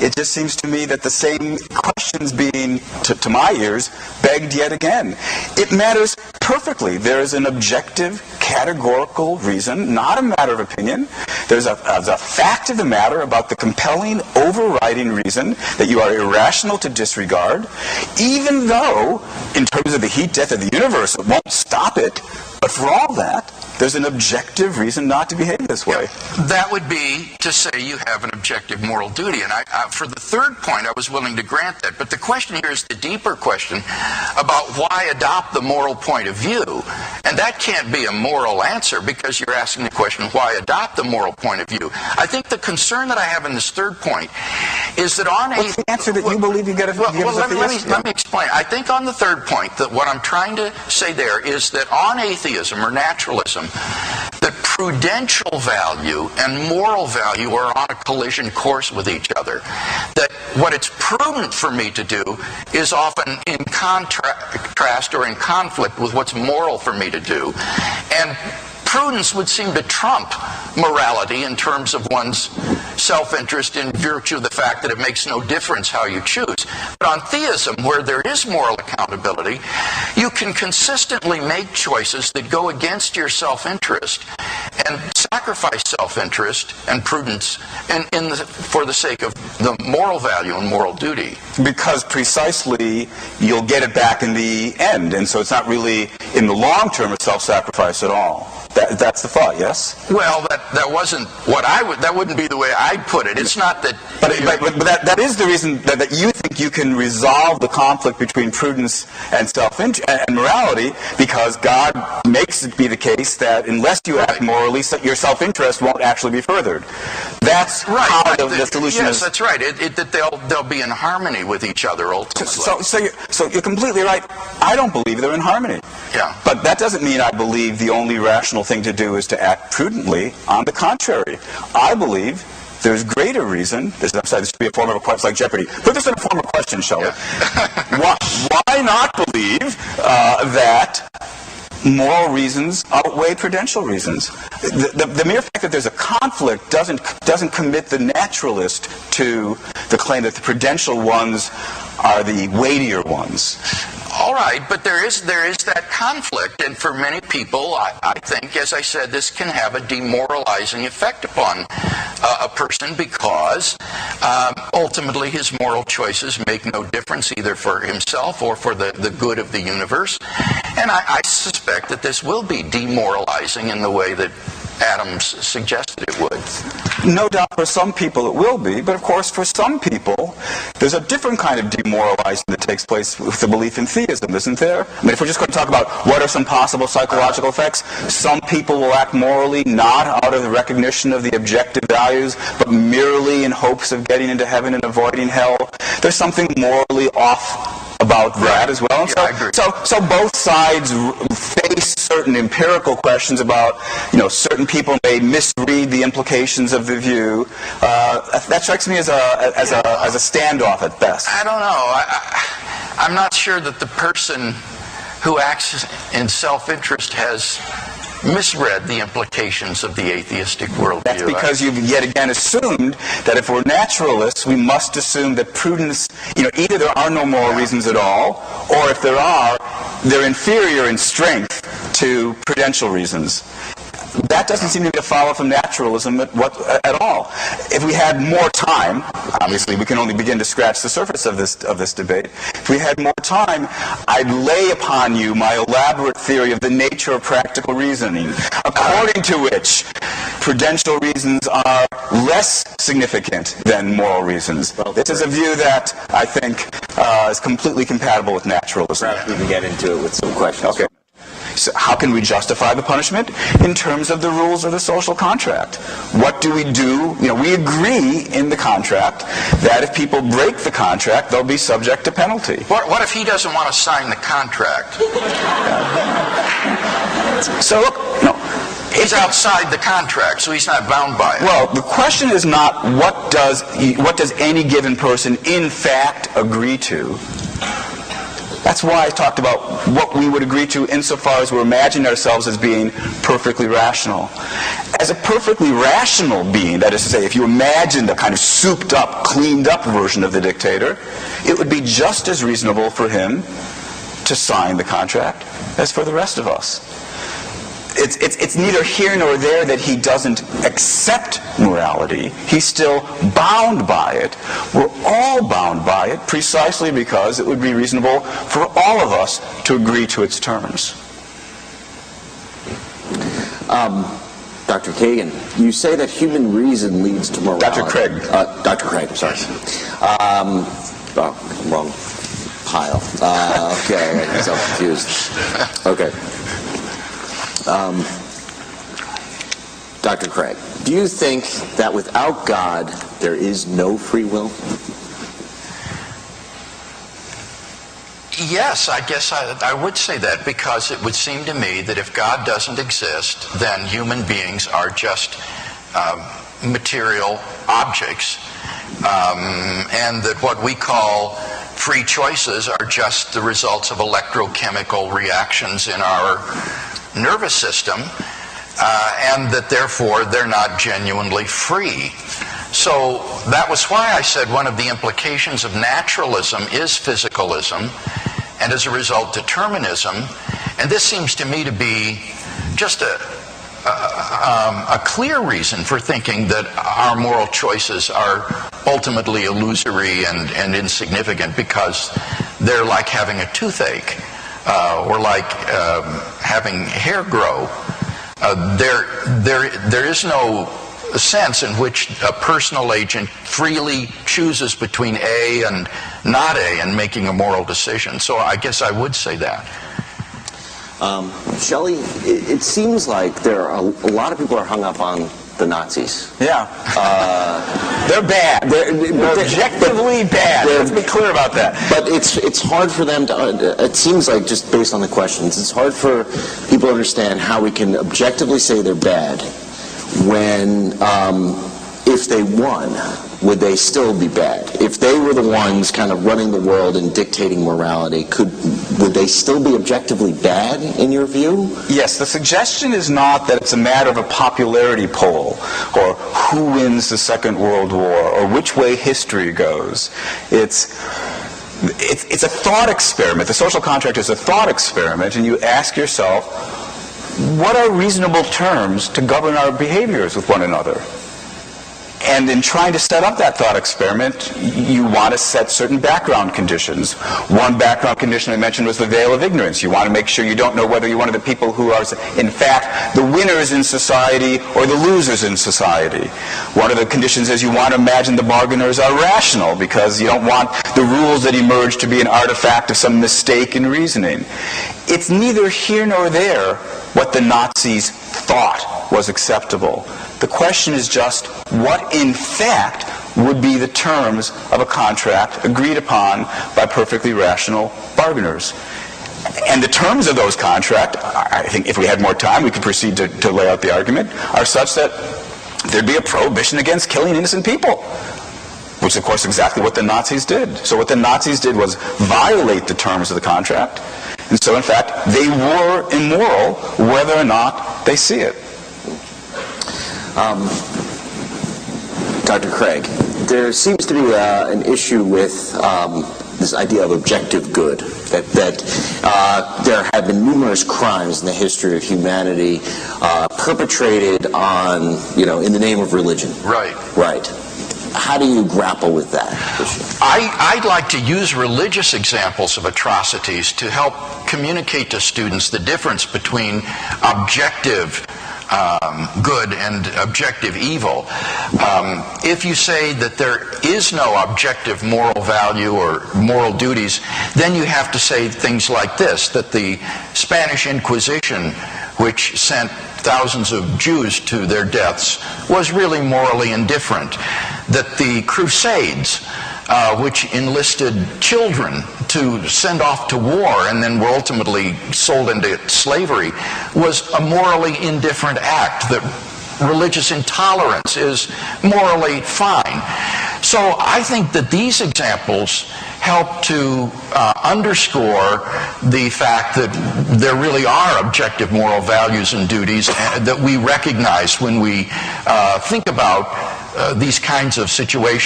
it just seems to me that the same questions being, to my ears, begged yet again. It matters perfectly. There is an objective, categorical reason, not a matter of opinion. There's a fact of the matter about the compelling, overriding reason that you are irrational to disregard, even though, in terms of the heat death of the universe, it won't stop it. But for all that, there's an objective reason not to behave this way. Yeah, that would be to say you have an objective moral duty. And for the third point, I was willing to grant that. But the question here is the deeper question about why adopt the moral point of view. And that can't be a moral answer because you're asking the question, why adopt the moral point of view? I think the concern that I have in this third point is that on What's the answer that you believe you get as a theist? Let me explain. I think on the third point, that what I'm trying to say there is that on atheism or naturalism, that prudential value and moral value are on a collision course with each other. That what it's prudent for me to do is often in contrast or in conflict with what's moral for me to do. And prudence would seem to trump morality in terms of one's self-interest in virtue of the fact that it makes no difference how you choose. But on theism, where there is moral accountability, you can consistently make choices that go against your self-interest and sacrifice self-interest and prudence for the sake of the moral value and moral duty. Because precisely you'll get it back in the end, and so it's not really in the long term a self-sacrifice at all. That's the thought, yes? Well, that wasn't what I would. That wouldn't be the way I'd put it. It's not that. But that is the reason that you think you can resolve the conflict between prudence and and morality, because God makes it be the case that unless you act morally, your self-interest won't actually be furthered. That's right. How the solution is. Yes, that's right. That they'll be in harmony with each other ultimately. So you're completely right. I don't believe they're in harmony. Yeah. But that doesn't mean I believe the only rational thing to do is to act prudently. On the contrary, I believe there's greater reason. This should be a form of a question, like Jeopardy. Put this in a form of question, shall we? Why not believe that moral reasons outweigh prudential reasons? The mere fact that there's a conflict doesn't commit the naturalist to the claim that the prudential ones are the weightier ones. All right, but there is that conflict, and for many people, I think, as I said, this can have a demoralizing effect upon a person because ultimately his moral choices make no difference either for himself or for the good of the universe. And I suspect that this will be demoralizing in the way that Adams suggested it would. No doubt for some people it will be, but of course for some people there's a different kind of demoralizing that takes place with the belief in theism, isn't there? I mean, if we're just going to talk about what are some possible psychological effects, some people will act morally not out of the recognition of the objective values, but merely in hopes of getting into heaven and avoiding hell. There's something morally off about that as well. And I agree. So both sides face certain empirical questions about, certain people may misread the implications of the view. That strikes me as a standoff at best. I don't know. I'm not sure that the person who acts in self-interest has misread the implications of the atheistic worldview. That's because you've yet again assumed that if we're naturalists, we must assume that prudence, either there are no moral reasons at all, or if there are, they're inferior in strength to prudential reasons. That doesn't seem to be a follow from naturalism at all. If we had more time, obviously we can only begin to scratch the surface of this debate. If we had more time, I'd lay upon you my elaborate theory of the nature of practical reasoning, according to which prudential reasons are less significant than moral reasons. Well, this is a view that I think is completely compatible with naturalism. Perhaps we can get into it with some questions. Okay. So how can we justify the punishment? In terms of the rules of the social contract. What do? We agree in the contract that if people break the contract, they'll be subject to penalty. What if he doesn't want to sign the contract? So look, he's outside the contract, so he's not bound by it. Well, the question is not what does any given person in fact agree to. That's why I talked about what we would agree to insofar as we're imagining ourselves as being perfectly rational. As a perfectly rational being, that is to say, if you imagined a kind of souped up, cleaned up version of the dictator, it would be just as reasonable for him to sign the contract as for the rest of us. It's neither here nor there that he doesn't accept morality. He's still bound by it. We're all bound by it precisely because it would be reasonable for all of us to agree to its terms. Dr. Kagan, you say that human reason leads to morality. Dr. Craig. Dr. Craig, sorry. Wrong pile. Okay, I got myself confused. Okay. Dr. Craig, do you think that without God there is no free will? Yes, I guess I would say that, because it would seem to me that if God doesn't exist, then human beings are just material objects, and that what we call free choices are just the results of electrochemical reactions in our nervous system, and that therefore they're not genuinely free. So that was why I said one of the implications of naturalism is physicalism, and as a result determinism. And this seems to me to be just a clear reason for thinking that our moral choices are ultimately illusory and insignificant, because they're like having a toothache, or like having hair grow. There is no sense in which a personal agent freely chooses between A and not A and making a moral decision. So I guess I would say that. Shelley, it seems like there are a lot of people are hung up on the Nazis. Yeah. They're bad. They're objectively bad. Let's be clear about that. But it's hard for them to, it seems like, just based on the questions, it's hard for people to understand how we can objectively say they're bad when, if they won, would they still be bad? If they were the ones kind of running the world and dictating morality, would they still be objectively bad in your view? Yes, the suggestion is not that it's a matter of a popularity poll, or who wins the Second World War, or which way history goes. It's a thought experiment. The social contract is a thought experiment, and you ask yourself, what are reasonable terms to govern our behaviors with one another? And in trying to set up that thought experiment, you want to set certain background conditions. One background condition I mentioned was the veil of ignorance. You want to make sure you don't know whether you're one of the people who are, in fact, the winners in society or the losers in society. One of the conditions is you want to imagine the bargainers are rational, because you don't want the rules that emerge to be an artifact of some mistake in reasoning. It's neither here nor there what the Nazis thought was acceptable. The question is just what, in fact, would be the terms of a contract agreed upon by perfectly rational bargainers. And the terms of those contracts, I think if we had more time, we could proceed to lay out the argument, are such that there'd be a prohibition against killing innocent people, which, of course, is exactly what the Nazis did. So what the Nazis did was violate the terms of the contract. And so, in fact, they were immoral whether or not they see it. Dr. Craig, there seems to be an issue with this idea of objective good, that there have been numerous crimes in the history of humanity perpetrated on, in the name of religion. Right. Right. How do you grapple with that issue? I'd like to use religious examples of atrocities to help communicate to students the difference between objective good and objective evil. If you say that there is no objective moral value or moral duties, then you have to say things like this, that the Spanish Inquisition, which sent thousands of Jews to their deaths, was really morally indifferent. That the Crusades, which enlisted children to send off to war and then were ultimately sold into slavery, was a morally indifferent act. That religious intolerance is morally fine. So I think that these examples help to underscore the fact that there really are objective moral values and duties that we recognize when we think about these kinds of situations.